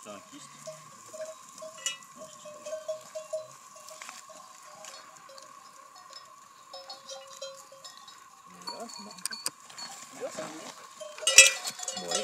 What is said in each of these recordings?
t'as un kyste. Voilà, c'est marrant. Bien ça, oui. Ouais.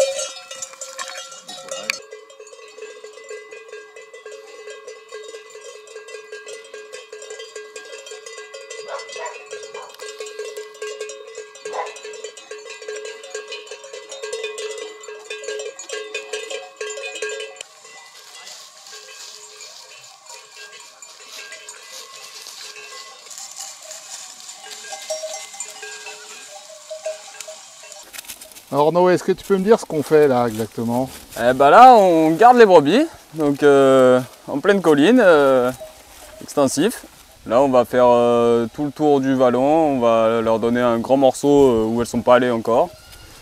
Alors Noé, est-ce que tu peux me dire ce qu'on fait là exactement? Eh ben là, on garde les brebis, donc en pleine colline, extensif. Là, on va faire tout le tour du vallon, on va leur donner un grand morceau où elles ne sont pas allées encore,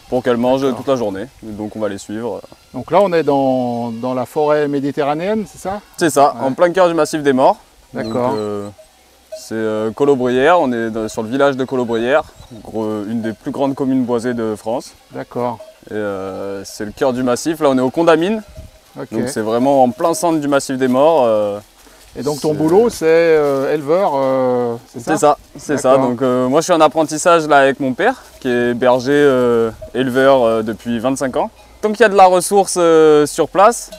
pour qu'elles mangent toute la journée. Et donc on va les suivre. Donc là, on est dans la forêt méditerranéenne, c'est ça? C'est ça, Ouais. en plein cœur du massif des Morts. D'accord. C'est Colobrières, on est sur le village de Colobrières, une des plus grandes communes boisées de France. D'accord. Et c'est le cœur du massif, là on est au Condamine, Ok. donc c'est vraiment en plein centre du massif des Morts. Et donc ton boulot, c'est éleveur, c'est ça? C'est ça, c'est ça. D'accord. Donc moi je suis en apprentissage là avec mon père, qui est berger éleveur depuis 25 ans. Tant qu'il y a de la ressource sur place,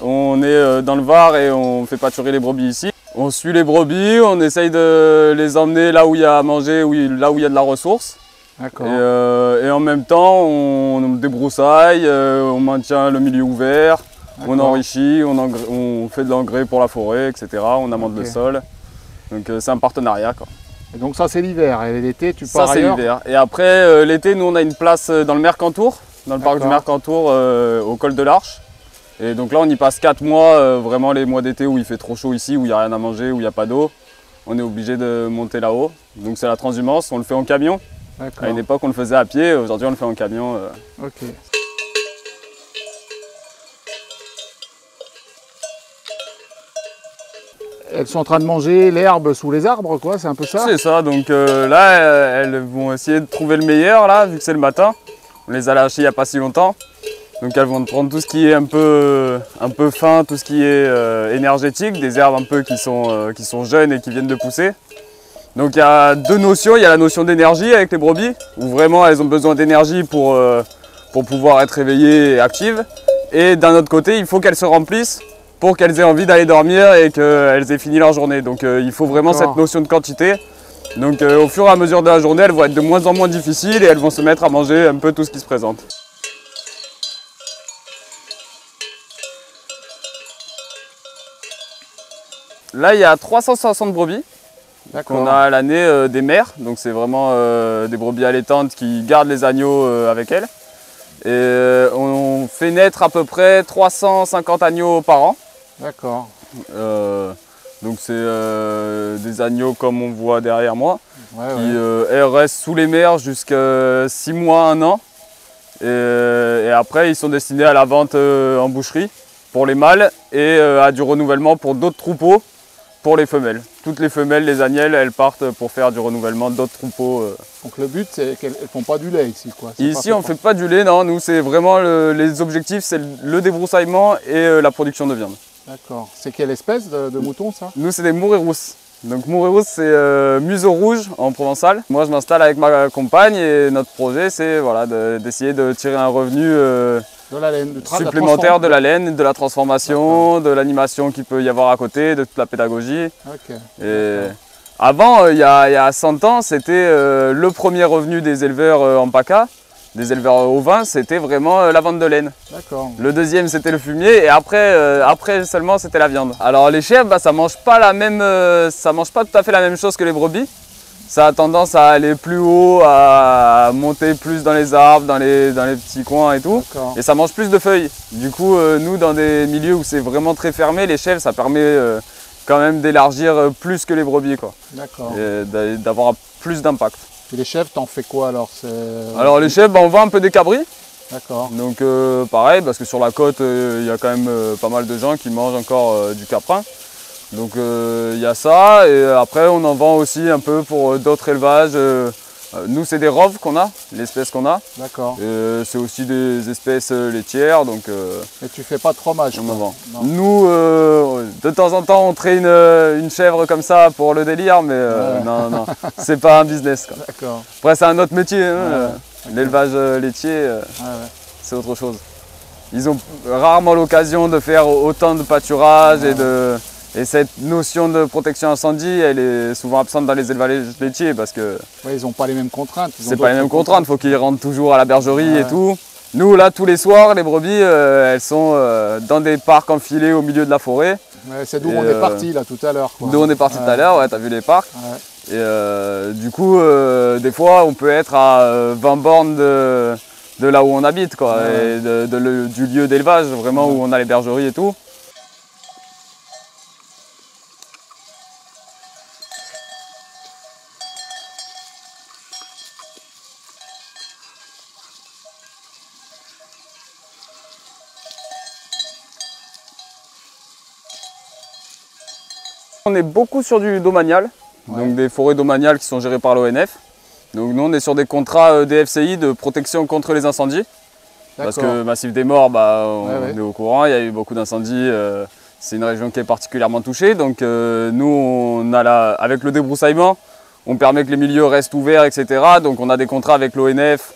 on est dans le Var et on fait pâturer les brebis ici. On suit les brebis, on essaye de les emmener là où il y a à manger, là où il y a de la ressource. D'accord. Et en même temps, on débroussaille, on maintient le milieu ouvert, on enrichit, on fait de l'engrais pour la forêt, etc. On amende le sol. Donc c'est un partenariat, quoi. Et donc ça c'est l'hiver, et l'été tu Ça pars c'est ailleurs? l'hiver. Et après l'été, nous on a une place dans le Mercantour, dans le parc du Mercantour, au col de l'Arche. Et donc là on y passe 4 mois, vraiment les mois d'été où il fait trop chaud ici, où il n'y a rien à manger, où il n'y a pas d'eau. On est obligé de monter là-haut. Donc c'est la transhumance, on le fait en camion. À une époque on le faisait à pied, aujourd'hui on le fait en camion. Ok. Elles sont en train de manger l'herbe sous les arbres, quoi, c'est un peu ça? C'est ça, donc là elles vont essayer de trouver le meilleur là, vu que c'est le matin. On les a lâchées il n'y a pas si longtemps. Donc elles vont prendre tout ce qui est un peu fin, tout ce qui est énergétique, des herbes un peu qui sont jeunes et qui viennent de pousser. Donc il y a deux notions, il y a la notion d'énergie avec les brebis, où vraiment elles ont besoin d'énergie pour pouvoir être réveillées et actives. Et d'un autre côté, il faut qu'elles se remplissent pour qu'elles aient envie d'aller dormir et qu'elles aient fini leur journée. Donc il faut vraiment cette notion de quantité. Donc au fur et à mesure de la journée, elles vont être de moins en moins difficiles et elles vont se mettre à manger un peu tout ce qui se présente. Là, il y a 360 brebis qu'on a à l'année des mères. Donc c'est vraiment des brebis allaitantes qui gardent les agneaux avec elles. Et on fait naître à peu près 350 agneaux par an. D'accord. Donc c'est des agneaux comme on voit derrière moi, qui ouais. restent sous les mers jusqu'à 6 mois, 1 an. Et après ils sont destinés à la vente en boucherie pour les mâles et à du renouvellement pour d'autres troupeaux pour les femelles. Toutes les femelles, les agnelles, elles partent pour faire du renouvellement d'autres troupeaux. Donc le but c'est qu'elles ne font pas du lait ici, quoi. Ici on ne fait pas du lait, non, nous c'est vraiment les objectifs, c'est le débroussaillement et la production de viande. D'accord. C'est quelle espèce de mouton ça? Nous c'est des mourets rousses. Donc mourets rousses c'est museau rouge en provençal. Moi je m'installe avec ma compagne et notre projet c'est voilà, d'essayer de tirer un revenu de la laine, supplémentaire de la laine, de la transformation, de l'animation qu'il peut y avoir à côté, de toute la pédagogie. Et avant, il y a 100 ans, c'était le premier revenu des éleveurs en PACA, des éleveurs ovins, c'était vraiment la vente de laine. Le deuxième, c'était le fumier et après seulement, c'était la viande. Alors les chèvres, ça mange pas tout à fait la même chose que les brebis. Ça a tendance à aller plus haut, à monter plus dans les arbres, dans les petits coins et tout. Et ça mange plus de feuilles. Du coup, nous, dans des milieux où c'est vraiment très fermé, les chèvres, ça permet quand même d'élargir plus que les brebis, quoi. Et d'avoir plus d'impact. Et les chèvres, t'en fais quoi alors? Alors les chèvres, on vend un peu des cabris. D'accord. Donc pareil, parce que sur la côte, il y a quand même pas mal de gens qui mangent encore du caprin. Donc il y a ça, et après on en vend aussi un peu pour d'autres élevages, Nous, c'est des roves qu'on a, l'espèce qu'on a. D'accord. C'est aussi des espèces laitières, donc Mais tu fais pas de fromage, on quoi. en vend. Non. Nous, de temps en temps, on traîne une chèvre comme ça pour le délire, mais Ouais. non, non, c'est pas un business, quoi. D'accord. Après, c'est un autre métier, hein, Ouais. l'élevage laitier, Ouais, ouais. c'est autre chose. Ils ont rarement l'occasion de faire autant de pâturage et cette notion de protection incendie, elle est souvent absente dans les élevages laitiers parce que Ouais, ils n'ont pas les mêmes contraintes. Ils ont c'est pas les mêmes d'autres contraintes, il faut qu'ils rentrent toujours à la bergerie Ouais. et tout. Nous, là, tous les soirs, les brebis, elles sont dans des parcs enfilés au milieu de la forêt. Ouais, c'est d'où Et, on est parti là tout à l'heure, quoi. D'où on est parti tout à l'heure, ouais, t'as vu les parcs. Ouais. Et du coup, des fois, on peut être à 20 bornes de là où on habite, quoi, Ouais. et du lieu d'élevage, vraiment, où on a les bergeries et tout. On est beaucoup sur du domanial, donc des forêts domaniales qui sont gérées par l'ONF. Donc nous on est sur des contrats DFCI de protection contre les incendies. Parce que Massif des Morts, on est au courant, il y a eu beaucoup d'incendies, c'est une région qui est particulièrement touchée. Donc nous, avec le débroussaillement, on permet que les milieux restent ouverts, etc. Donc on a des contrats avec l'ONF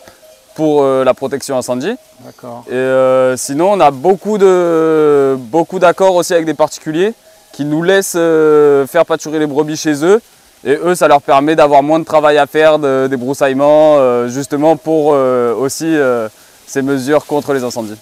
pour la protection incendie. D'accord. Et sinon, on a beaucoup d'accords aussi avec des particuliers qui nous laissent faire pâturer les brebis chez eux. Et eux, ça leur permet d'avoir moins de travail à faire, de débroussaillement, justement pour aussi ces mesures contre les incendies.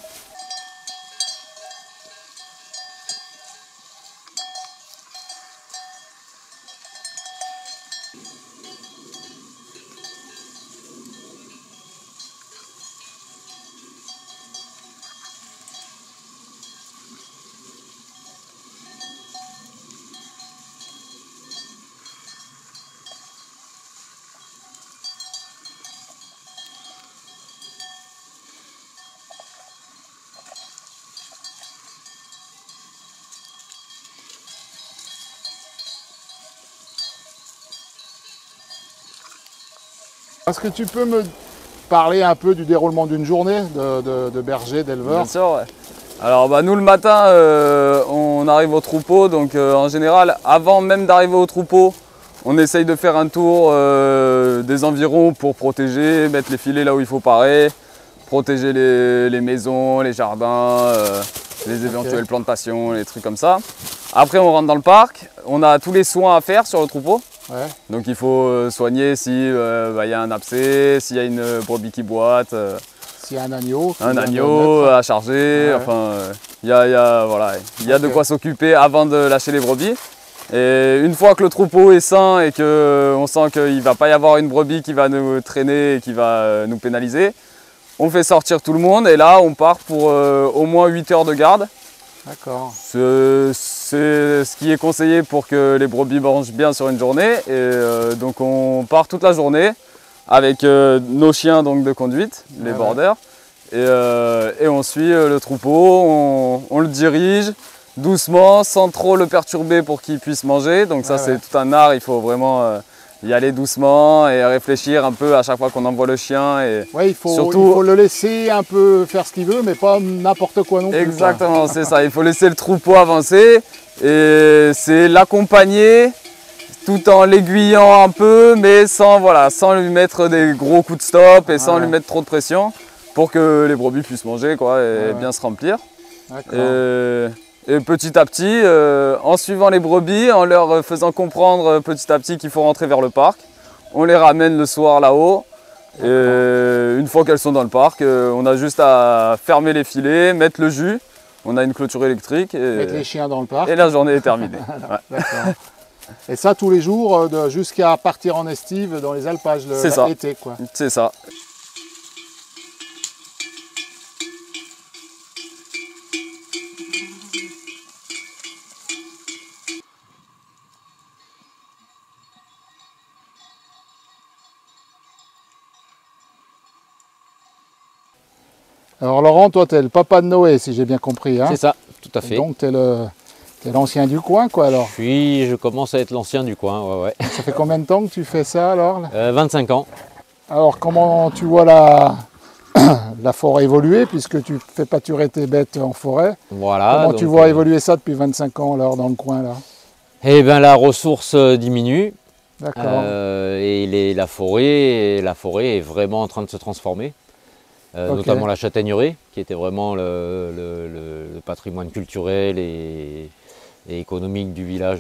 Est-ce que tu peux me parler un peu du déroulement d'une journée de berger, d'éleveur? Bien sûr, ouais. Alors nous le matin, on arrive au troupeau, donc en général, avant même d'arriver au troupeau, on essaye de faire un tour des environs pour protéger, mettre les filets là où il faut parer, protéger les maisons, les jardins, les éventuelles plantations, les trucs comme ça. Après on rentre dans le parc, on a tous les soins à faire sur le troupeau. Ouais. Donc il faut soigner si y a un abcès, s'il y a une brebis qui boite, S'il y a un agneau. un agneau à charger, Ouais. enfin il y a de quoi s'occuper avant de lâcher les brebis. Et une fois que le troupeau est sain et qu'on sent qu'il ne va pas y avoir une brebis qui va nous traîner et qui va nous pénaliser, on fait sortir tout le monde et là on part pour au moins 8 heures de garde. D'accord. C'est ce qui est conseillé pour que les brebis mangent bien sur une journée. Et donc on part toute la journée avec nos chiens donc, de conduite, les borders. Et on suit le troupeau, on le dirige doucement, sans trop le perturber pour qu'il puisse manger. Donc ça c'est tout un art, il faut vraiment y aller doucement et réfléchir un peu à chaque fois qu'on envoie le chien. Et Ouais, il faut surtout, le laisser un peu faire ce qu'il veut, mais pas n'importe quoi non plus. exactement, c'est ça. Il faut laisser le troupeau avancer et c'est l'accompagner tout en l'aiguillant un peu, mais sans lui mettre des gros coups de stop et sans lui mettre trop de pression pour que les brebis puissent manger quoi, et bien se remplir. Et petit à petit, en suivant les brebis, en leur faisant comprendre petit à petit qu'il faut rentrer vers le parc, on les ramène le soir là-haut. Et une fois qu'elles sont dans le parc, on a juste à fermer les filets, mettre le jus. On a une clôture électrique Mettre les chiens dans le parc. et la journée est terminée. Ouais. Et ça tous les jours, jusqu'à partir en estive dans les alpages l'été, quoi. C'est ça. Alors Laurent, toi tu es le papa de Noé, si j'ai bien compris. Hein. C'est ça, tout à fait. Et donc tu es l'ancien du coin, quoi, alors. Je commence à être l'ancien du coin, ouais. Ça fait combien de temps que tu fais ça, alors là 25 ans. Alors, comment tu vois la forêt évoluer, puisque tu fais pâturer tes bêtes en forêt? Voilà. Comment tu vois évoluer ça depuis 25 ans, alors, dans le coin, là? Eh bien, la ressource diminue. D'accord. Et la forêt est vraiment en train de se transformer. Notamment la châtaigneraie, qui était vraiment le patrimoine culturel et économique du village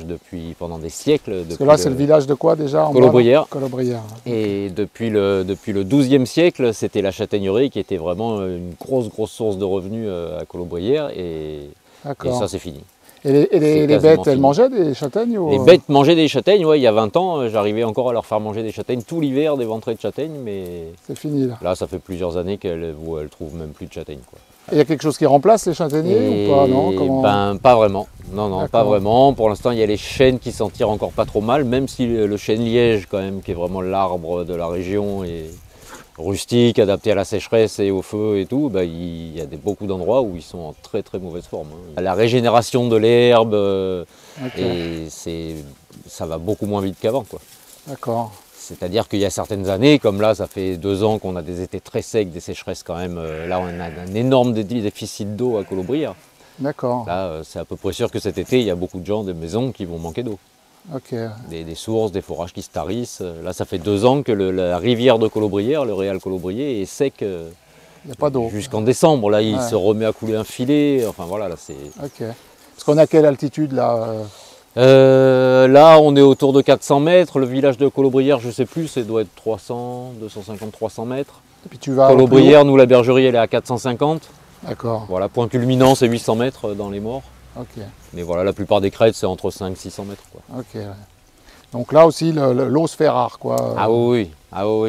pendant des siècles. Parce que là, c'est le village de quoi déjà? Colobrières. Colobrières. Et depuis le XIIe siècle, c'était la châtaigneraie qui était vraiment une grosse source de revenus à Colobrières. Et ça, c'est fini. Et les bêtes, elles mangeaient des châtaignes ou... Les bêtes mangeaient des châtaignes, ouais, il y a 20 ans, j'arrivais encore à leur faire manger des châtaignes tout l'hiver, des ventrées de châtaignes, mais... C'est fini là. Là, ça fait plusieurs années qu'elles ne trouvent même plus de châtaignes, quoi. Il y a quelque chose qui remplace les châtaigniers ou pas, non? Ben, pas vraiment. Non, pas vraiment. Pour l'instant, il y a les chênes qui s'en tirent encore pas trop mal, même si le chêne liège, quand même, qui est vraiment l'arbre de la région, et rustique, adapté à la sécheresse et au feu et tout, ben, il y a beaucoup d'endroits où ils sont en très mauvaise forme. La régénération de l'herbe, ça va beaucoup moins vite qu'avant, quoi. D'accord. C'est-à-dire qu'il y a certaines années, comme là, ça fait 2 ans qu'on a des étés très secs, des sécheresses quand même. Là, on a un énorme déficit d'eau à Colobrières. D'accord. Là, c'est à peu près sûr que cet été, il y a beaucoup de gens, des maisons qui vont manquer d'eau. Ok. Des sources, des forages qui se tarissent. Là, ça fait 2 ans que la rivière de Colobrières, le réal Colobrier, est sec. Il n'y a pas d'eau. Jusqu'en décembre. Là, il se remet à couler un filet. Enfin, voilà, là, c'est... Ok. Parce qu'on a quelle altitude, là? Là, on est autour de 400 mètres. Le village de Colobrières, je ne sais plus, ça doit être 250-300 mètres. Et puis tu vas Colobrières, nous, la bergerie, elle est à 450. D'accord. Voilà, point culminant, c'est 800 mètres dans les morts. Ok. Mais voilà, la plupart des crêtes, c'est entre 500-600 mètres, quoi. Ok. Donc là aussi, l'eau se fait rare, quoi. Ah oui,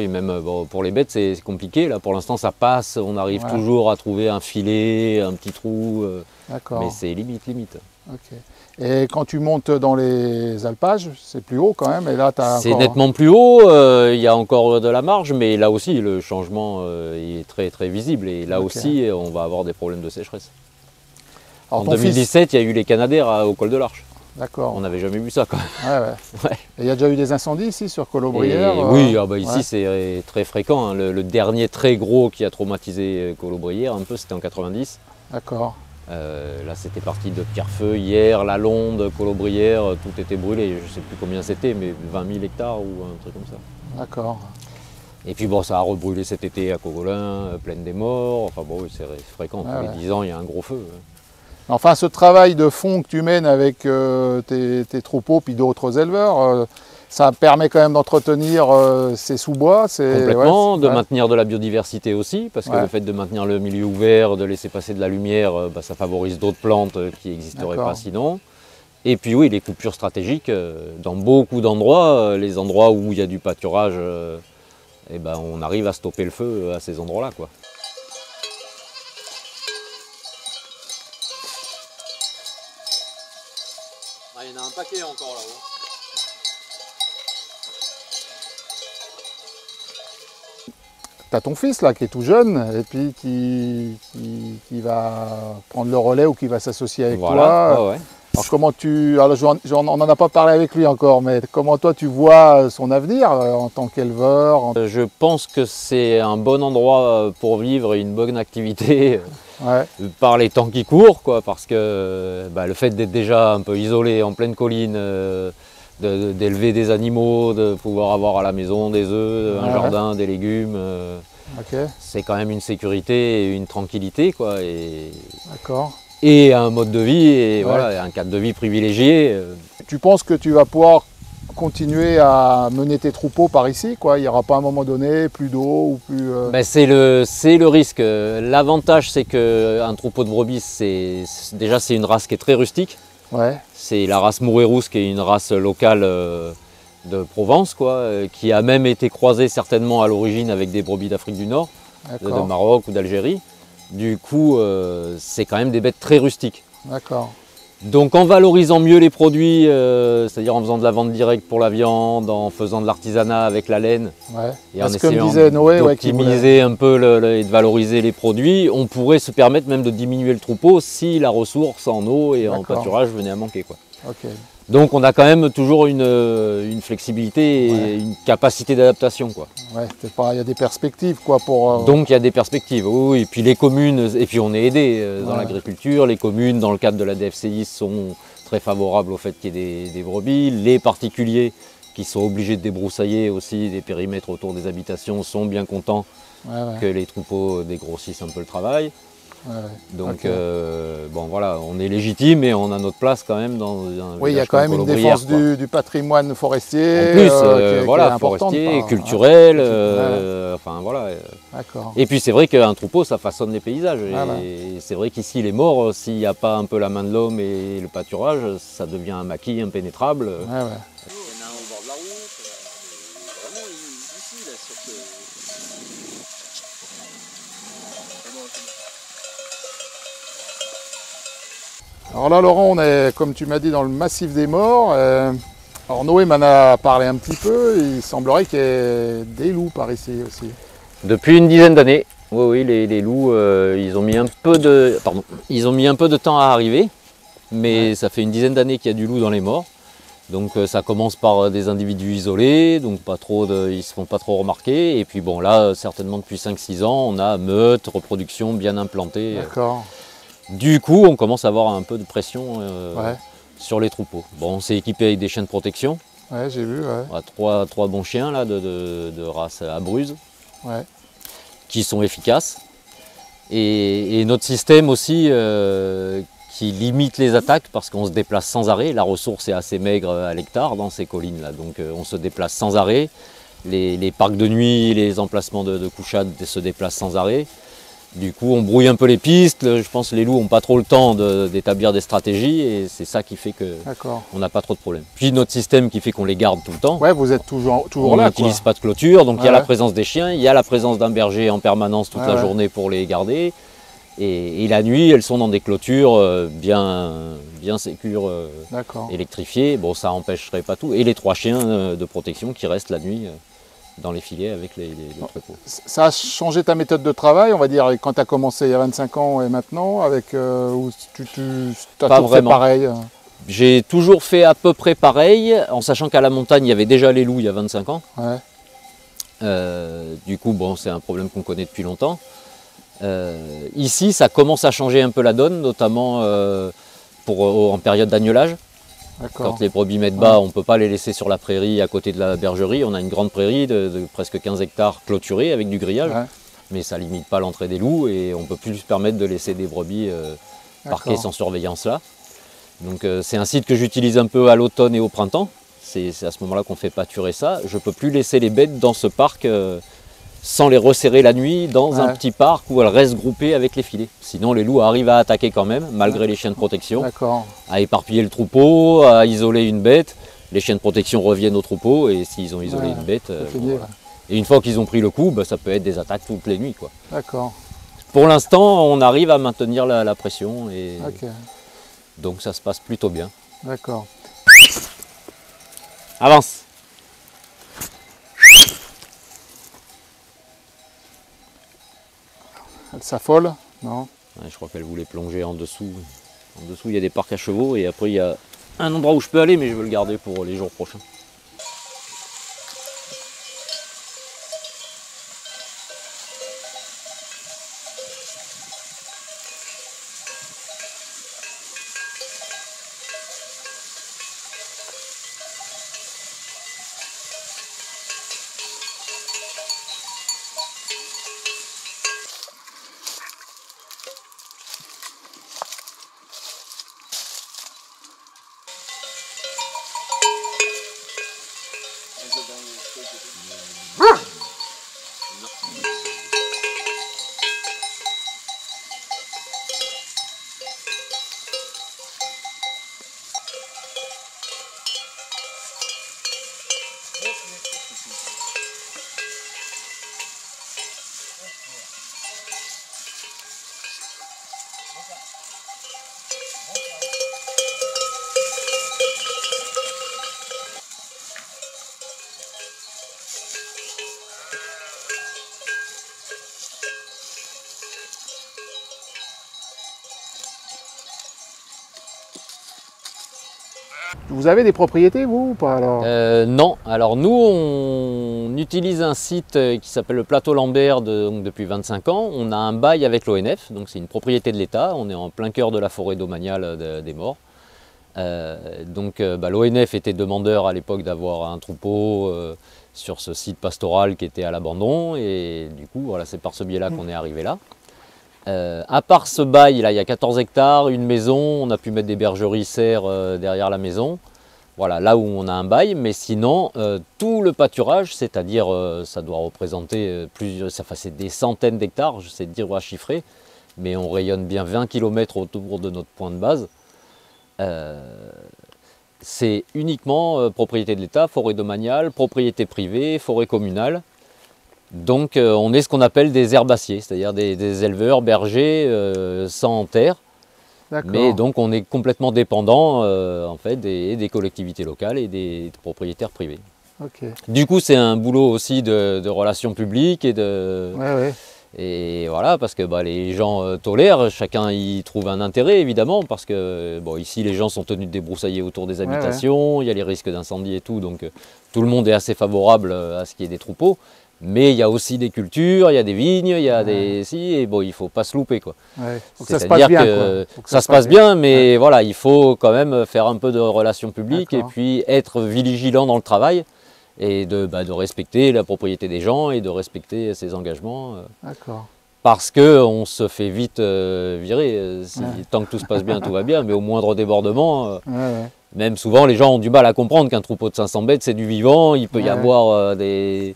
même pour les bêtes, c'est compliqué. Là, pour l'instant, ça passe. On arrive toujours à trouver un filet, un petit trou. D'accord. Mais c'est limite. Ok. Et quand tu montes dans les alpages, c'est plus haut quand même. Et là, c'est nettement plus haut. Il y a encore de la marge, mais là aussi, le changement est très visible. Et là aussi, on va avoir des problèmes de sécheresse. Alors, en 2017, il y a eu les Canadaires au col de l'Arche. D'accord. On n'avait jamais vu ça, quand même. Ouais. Et il y a déjà eu des incendies ici sur Colobrières? Oui, ici c'est très fréquent. Hein. Le dernier très gros qui a traumatisé Colobrières, un peu, c'était en 90. D'accord. Là, c'était parti de Pierrefeu, hier, La Londe, Colobrières, tout était brûlé. Je ne sais plus combien c'était, mais 20 000 hectares ou un truc comme ça. D'accord. Et puis bon, ça a rebrûlé cet été à Cogolin, Plaine des Morts. Enfin bon, c'est fréquent. Tous les 10 ans, il y a un gros feu. Enfin, ce travail de fond que tu mènes avec tes troupeaux puis d'autres éleveurs, ça permet quand même d'entretenir ces sous-bois. Complètement, de maintenir de la biodiversité aussi, parce que le fait de maintenir le milieu ouvert, de laisser passer de la lumière, ça favorise d'autres plantes qui n'existeraient pas sinon. Et puis oui, les coupures stratégiques, dans beaucoup d'endroits, les endroits où il y a du pâturage, on arrive à stopper le feu à ces endroits-là, quoi. Il y en a un paquet encore là-haut. Tu as ton fils là qui est tout jeune et puis qui va prendre le relais ou qui va s'associer avec toi. Ouais. Alors comment on n'en a pas parlé avec lui encore, mais comment toi tu vois son avenir en tant qu'éleveur? Je pense que c'est un bon endroit pour vivre et une bonne activité. Par les temps qui courent, quoi, parce que le fait d'être déjà un peu isolé en pleine colline, d'élever des animaux, de pouvoir avoir à la maison des œufs, un jardin, des légumes, c'est quand même une sécurité et une tranquillité, quoi, et un mode de vie, et voilà, un cadre de vie privilégié. Tu penses que tu vas pouvoir continuer à mener tes troupeaux par ici, quoi? Il n'y aura pas à un moment donné plus d'eau ou plus... C'est le risque. L'avantage, c'est qu'un troupeau de brebis, c'est une race qui est très rustique. C'est la race Mouret-Rousse, qui est une race locale de Provence, quoi, qui a même été croisée certainement à l'origine avec des brebis d'Afrique du Nord, de Maroc ou d'Algérie. Du coup, c'est quand même des bêtes très rustiques. D'accord. Donc en valorisant mieux les produits, c'est-à-dire en faisant de la vente directe pour la viande, en faisant de l'artisanat avec la laine, et en essayant d'optimiser un peu et de valoriser les produits, on pourrait se permettre même de diminuer le troupeau si la ressource en eau et en pâturage venait à manquer, quoi. Donc on a quand même toujours une flexibilité et une capacité d'adaptation, quoi. Ouais, il y a des perspectives, quoi, pour... Donc il y a des perspectives, oui. Et puis les communes, et puis on est aidé dans l'agriculture, les communes dans le cadre de la DFCI sont très favorables au fait qu'il y ait des brebis. Les particuliers qui sont obligés de débroussailler aussi des périmètres autour des habitations sont bien contents que les troupeaux dégrossissent un peu le travail. Donc bon voilà, on est légitime et on a notre place quand même dans un oui, il y a quand même une défense du patrimoine forestier. En plus, qui est forestier, culturel, enfin voilà. Et puis c'est vrai qu'un troupeau, ça façonne les paysages. Et c'est vrai qu'ici, les morts, s'il n'y a pas un peu la main de l'homme et le pâturage, ça devient un maquis impénétrable. Il y en a un au bord de la route, vraiment ici, là, sur ce... Alors là, Laurent, on est, comme tu m'as dit, dans le massif des morts. Alors Noé m'en a parlé un petit peu. Il semblerait qu'il y ait des loups par ici aussi. Depuis une dizaine d'années, oui, les loups, ils ont mis un peu de temps à arriver. Mais ça fait une dizaine d'années qu'il y a du loup dans les morts. Donc ça commence par des individus isolés, donc ils ne se font pas trop remarquer. Et puis bon, là, certainement depuis 5-6 ans, on a meute, reproduction bien implantée. D'accord. Du coup, on commence à avoir un peu de pression sur les troupeaux. Bon, on s'est équipé avec des chiens de protection. Ouais, j'ai vu, trois bons chiens là, de race Abruzzes, qui sont efficaces. Et notre système aussi, qui limite les attaques parce qu'on se déplace sans arrêt. La ressource est assez maigre à l'hectare dans ces collines-là, donc on se déplace sans arrêt. Les parcs de nuit, les emplacements de couchade se déplacent sans arrêt. Du coup, on brouille un peu les pistes. Je pense que les loups n'ont pas trop le temps d'établir des stratégies et c'est ça qui fait qu'on n'a pas trop de problèmes. Puis notre système qui fait qu'on les garde tout le temps. Ouais, vous êtes toujours là. On n'utilise pas de clôture, donc il y a la présence des chiens, il y a la présence d'un berger en permanence toute la journée pour les garder. Et la nuit, elles sont dans des clôtures bien sécures, électrifiées. Bon, ça n'empêcherait pas tout. Et les 3 chiens de protection qui restent la nuit dans les filets avec les troupeaux. Ça a changé ta méthode de travail, on va dire, quand tu as commencé il y a 25 ans et maintenant, avec où tu as toujours fait pareil? J'ai toujours fait à peu près pareil, en sachant qu'à la montagne, il y avait déjà les loups il y a 25 ans. Du coup, bon, c'est un problème qu'on connaît depuis longtemps. Ici, ça commence à changer un peu la donne, notamment en période d'agnelage. Quand les brebis mettent bas, on ne peut pas les laisser sur la prairie à côté de la bergerie. On a une grande prairie de presque 15 hectares clôturée avec du grillage. Mais ça ne limite pas l'entrée des loups et on ne peut plus se permettre de laisser des brebis parquées sans surveillance là. Donc c'est un site que j'utilise un peu à l'automne et au printemps. C'est à ce moment-là qu'on fait pâturer ça. Je ne peux plus laisser les bêtes dans ce parc sans les resserrer la nuit dans un petit parc où elles restent groupées avec les filets. Sinon les loups arrivent à attaquer quand même, malgré les chiens de protection, à éparpiller le troupeau, à isoler une bête. Les chiens de protection reviennent au troupeau et s'ils ont isolé une bête, et une fois qu'ils ont pris le coup, ça peut être des attaques toutes les nuits, quoi. Pour l'instant, on arrive à maintenir la pression et donc ça se passe plutôt bien. Avance. Elle s'affole? Non. Je crois qu'elle voulait plonger en dessous. En dessous, il y a des parcs à chevaux et après, il y a un endroit où je peux aller, mais je veux le garder pour les jours prochains. Vous avez des propriétés, vous, ou pas alors? Non, alors nous on utilise un site qui s'appelle le Plateau Lambert donc depuis 25 ans. On a un bail avec l'ONF, donc c'est une propriété de l'État. On est en plein cœur de la forêt domaniale des Maures. L'ONF était demandeur à l'époque d'avoir un troupeau sur ce site pastoral qui était à l'abandon, et du coup voilà, c'est par ce biais-là qu'on est arrivé là. À part ce bail, là, il y a 14 hectares, une maison, on a pu mettre des bergeries serres derrière la maison. Voilà, là où on a un bail, mais sinon, tout le pâturage, c'est-à-dire, ça doit représenter c'est des centaines d'hectares, je sais dire à chiffrer, mais on rayonne bien 20 km autour de notre point de base. C'est uniquement propriété de l'État, forêt domaniale, propriété privée, forêt communale. Donc on est ce qu'on appelle des herbaciers, c'est-à-dire des éleveurs bergers sans terre. Mais donc on est complètement dépendant en fait, des collectivités locales et des propriétaires privés. Okay. Du coup c'est un boulot aussi de relations publiques et de... Ouais. Et voilà, parce que les gens tolèrent, chacun y trouve un intérêt évidemment, parce que ici les gens sont tenus de débroussailler autour des habitations, il y a les risques d'incendie et tout, donc tout le monde est assez favorable à ce qu'il y ait des troupeaux. Mais il y a aussi des cultures, il y a des vignes, il y a il ne faut pas se louper, quoi. Ça se passe bien, que ça se passe bien, mais voilà, il faut quand même faire un peu de relations publiques et puis être vigilant dans le travail et de respecter la propriété des gens et de respecter ses engagements. Parce qu'on se fait vite virer. Tant que tout se passe bien, tout va bien, mais au moindre débordement, même souvent les gens ont du mal à comprendre qu'un troupeau de 500 bêtes c'est du vivant, il peut y avoir des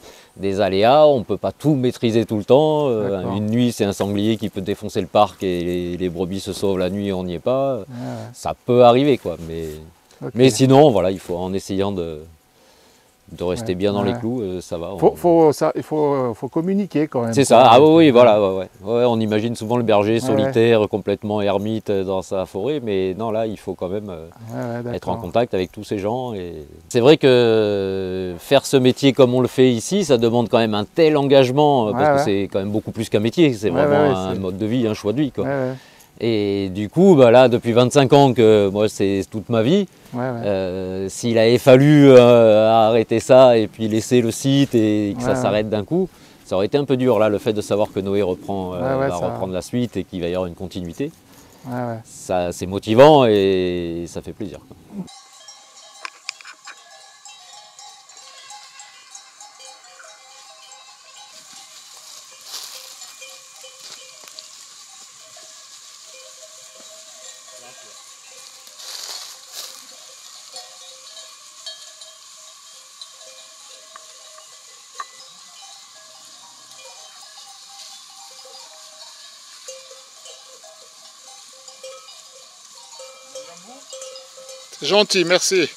aléas, on ne peut pas tout maîtriser tout le temps. Une nuit, c'est un sanglier qui peut défoncer le parc et les brebis se sauvent la nuit et on n'y est pas. Ça peut arriver, quoi. Mais sinon, voilà, il faut en essayant de rester bien dans les clous, ça va. Il faut communiquer quand même. C'est ça, ah oui, voilà. On imagine souvent le berger solitaire, complètement ermite dans sa forêt, mais non, là, il faut quand même être en contact avec tous ces gens. C'est vrai que faire ce métier comme on le fait ici, ça demande quand même un tel engagement, parce que c'est quand même beaucoup plus qu'un métier, c'est vraiment un mode de vie, un choix de vie, quoi. Et du coup, là, depuis 25 ans que moi, c'est toute ma vie, s'il avait fallu arrêter ça et puis laisser le site et que ça s'arrête d'un coup, ça aurait été un peu dur. Là, le fait de savoir que Noé va reprendre la suite et qu'il va y avoir une continuité, ça, c'est motivant et ça fait plaisir, quoi. C'est gentil, merci.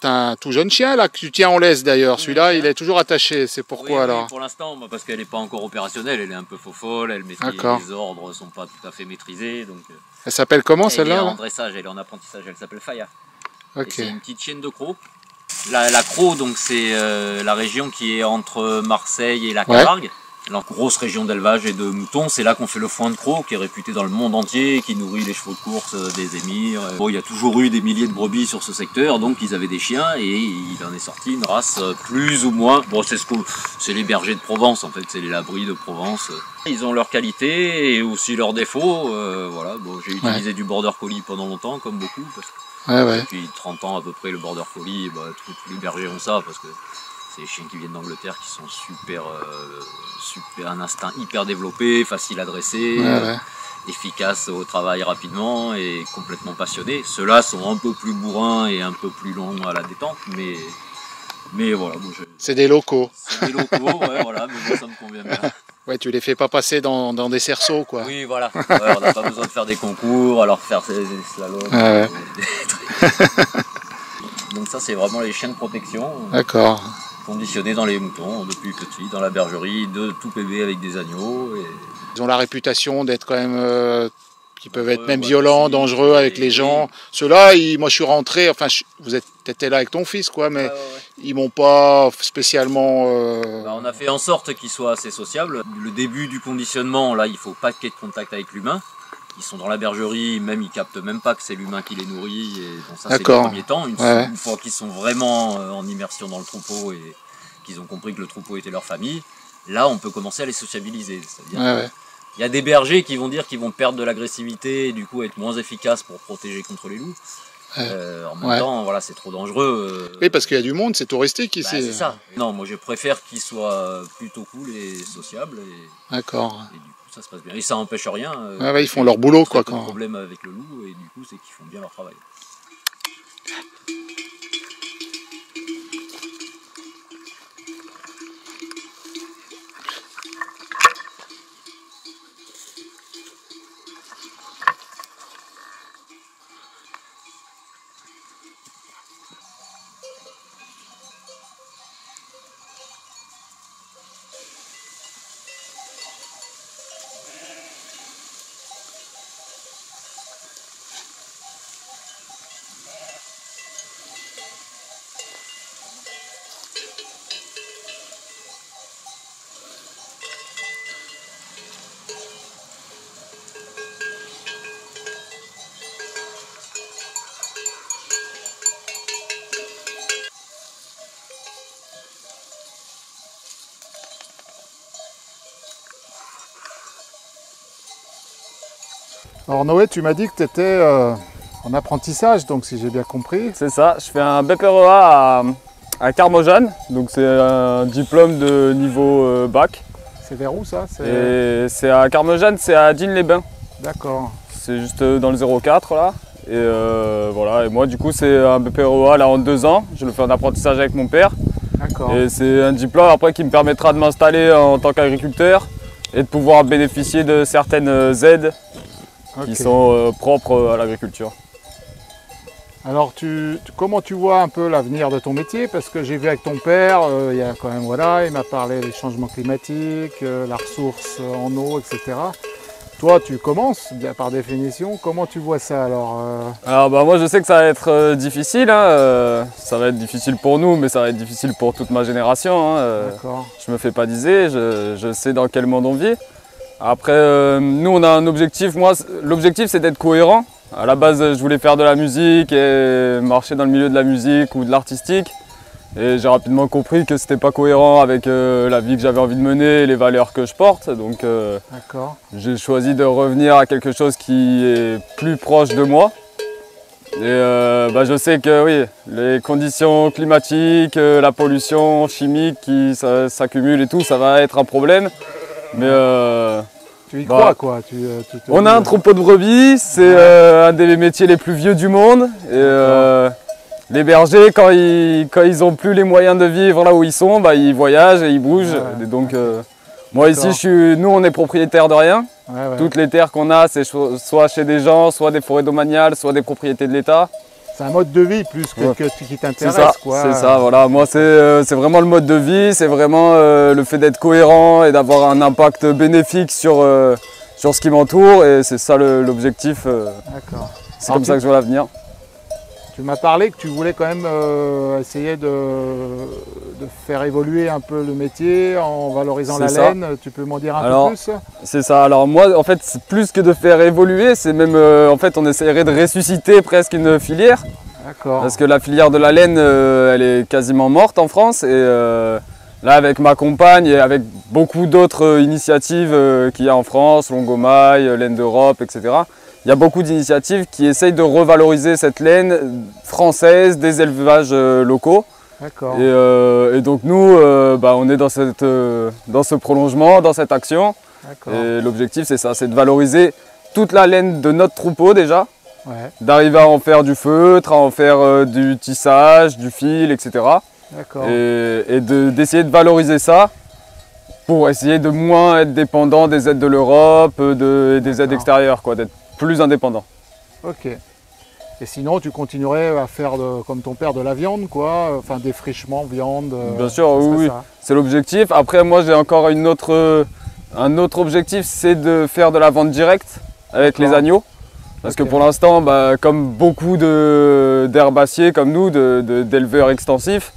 T'as un tout jeune chien là que tu tiens en laisse d'ailleurs. Celui-là, il est toujours attaché. C'est pourquoi alors? Pour l'instant, parce qu'elle n'est pas encore opérationnelle. Elle est un peu faux-folle. Les ordres sont pas tout à fait maîtrisés. Donc, elle s'appelle comment celle-là? Elle est en dressage, elle est en apprentissage. Elle s'appelle Faya. C'est une petite chienne de Crau. La Crau, donc c'est la région qui est entre Marseille et la Camargue. La grosse région d'élevage et de moutons, c'est là qu'on fait le foin de Crau, qui est réputé dans le monde entier, qui nourrit les chevaux de course des émirs. Il y a toujours eu des milliers de brebis sur ce secteur, donc ils avaient des chiens et il en est sorti une race plus ou moins. Bon, c'est les bergers de Provence en fait, c'est les labris de Provence. Ils ont leurs qualités et aussi leurs défauts. Voilà. Bon, j'ai utilisé du border collie pendant longtemps, comme beaucoup. Depuis 30 ans à peu près, le border collie, tous les bergers ont ça parce que c'est des chiens qui viennent d'Angleterre qui sont un instinct hyper développé, facile à dresser, efficace au travail rapidement et complètement passionnés. Ceux-là sont un peu plus bourrins et un peu plus longs à la détente, mais voilà. C'est des locaux. C'est des locaux, voilà, mais moi ça me convient bien. Ouais, tu les fais pas passer dans des cerceaux, quoi. Oui, voilà. Ouais, on n'a pas besoin de faire des concours, alors faire des slaloms. Ouais. Donc ça, c'est vraiment les chiens de protection. D'accord. Conditionnés dans les moutons depuis petit, dans la bergerie, de tout bébé avec des agneaux. Et... Ils ont la réputation d'être quand même... qui peuvent être même violents, dangereux avec les gens. Oui. Ceux-là, moi je suis rentré, enfin vous étais là avec ton fils, quoi, mais ils m'ont pas spécialement... on a fait en sorte qu'ils soient assez sociables. Le début du conditionnement, là, il faut pas qu'il y ait de contact avec l'humain. Ils sont dans la bergerie, même ils captent même pas que c'est l'humain qui les nourrit. Et bon, ça c'est le premier temps. Une fois qu'ils sont vraiment en immersion dans le troupeau et qu'ils ont compris que le troupeau était leur famille, là on peut commencer à les sociabiliser. C'est-à-dire il y a des bergers qui vont dire qu'ils vont perdre de l'agressivité et du coup être moins efficaces pour protéger contre les loups. En même temps, voilà, c'est trop dangereux. Oui, parce qu'il y a du monde, c'est touristique ici. C'est ça. Non, moi je préfère qu'ils soient plutôt cool et sociables. D'accord. Et du coup, ça se passe bien. Et ça n'empêche rien. Ils font leur boulot, quoi. Le problème avec le loup, et du coup, c'est qu'ils font bien leur travail. Alors Noé, tu m'as dit que tu étais en apprentissage, donc si j'ai bien compris. C'est ça, je fais un BPREA à Carmojane, donc c'est un diplôme de niveau bac. C'est vers où ça? C'est à Carmojane, c'est à Digne-les-Bains. D'accord. C'est juste dans le 04 là. Et voilà, et moi du coup c'est un BPREA là en 2 ans, je le fais en apprentissage avec mon père. D'accord. Et c'est un diplôme après qui me permettra de m'installer en tant qu'agriculteur et de pouvoir bénéficier de certaines aides qui sont propres à l'agriculture. Alors comment tu vois un peu l'avenir de ton métier? Parce que j'ai vu avec ton père, il y a quand même, voilà, il m'a parlé des changements climatiques, la ressource en eau, etc. Toi, tu commences, bien par définition, comment tu vois ça alors Alors moi je sais que ça va être difficile, hein, ça va être difficile pour nous, mais ça va être difficile pour toute ma génération. Hein, je me fais pas d'idées, je sais dans quel monde on vit. Après, nous on a un objectif, l'objectif c'est d'être cohérent. À la base je voulais faire de la musique et marcher dans le milieu de la musique ou de l'artistique. Et j'ai rapidement compris que c'était pas cohérent avec la vie que j'avais envie de mener et les valeurs que je porte. Donc j'ai choisi de revenir à quelque chose qui est plus proche de moi. Et je sais que oui, les conditions climatiques, la pollution chimique qui s'accumule et tout, ça va être un problème. Mais tu y crois quoi? On a un troupeau de brebis, c'est un des métiers les plus vieux du monde. Et les bergers, quand ils n'ont plus les moyens de vivre là où ils sont, ils voyagent et ils bougent. Et donc moi ici, nous on est propriétaires de rien. Toutes les terres qu'on a, c'est soit chez des gens, soit des forêts domaniales, soit des propriétés de l'État. C'est un mode de vie plus que qui t'intéresse. C'est ça, voilà. Moi c'est vraiment le mode de vie, c'est vraiment le fait d'être cohérent et d'avoir un impact bénéfique sur ce qui m'entoure. Et c'est ça l'objectif. C'est comme ça que je vois l'avenir. Tu m'as parlé que tu voulais quand même essayer de faire évoluer un peu le métier en valorisant la laine. Tu peux m'en dire un peu plus? C'est ça. Alors moi, en fait, plus que de faire évoluer, c'est même, en fait, on essaierait de ressusciter presque une filière. D'accord. Parce que la filière de la laine, elle est quasiment morte en France. Et là, avec ma compagne et avec beaucoup d'autres initiatives qu'il y a en France, Longomaille, Laine d'Europe, etc., il y a beaucoup d'initiatives qui essayent de revaloriser cette laine française des élevages locaux. D'accord. Et donc nous, on est dans ce prolongement, dans cette action. Et l'objectif c'est ça, c'est de valoriser toute la laine de notre troupeau déjà. D'arriver à en faire du feutre, à en faire du tissage, du fil, etc. Et d'essayer de valoriser ça pour essayer de moins être dépendant des aides de l'Europe, des aides extérieures, d'être plus indépendant. Ok. Et sinon, tu continuerais à faire, comme ton père, de la viande, enfin défrichement, viande. Bien sûr, oui, c'est l'objectif. Après, moi, j'ai encore un autre objectif, c'est de faire de la vente directe avec les agneaux. Parce que pour l'instant, comme beaucoup d'herbaciers comme nous, d'éleveurs extensifs,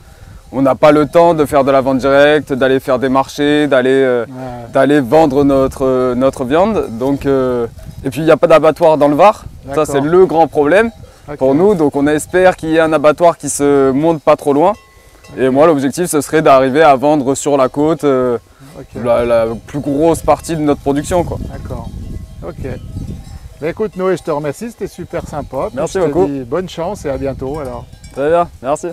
on n'a pas le temps de faire de la vente directe, d'aller faire des marchés, d'aller vendre notre viande. Donc, et puis, il n'y a pas d'abattoir dans le Var. Ça, c'est le grand problème pour nous. Donc, on espère qu'il y ait un abattoir qui se monte pas trop loin. Et moi, l'objectif, ce serait d'arriver à vendre sur la côte la plus grosse partie de notre production. D'accord. Ok. Écoute Noé, je te remercie, c'était super sympa. Merci beaucoup. Je te dis bonne chance et à bientôt alors. Très bien, merci.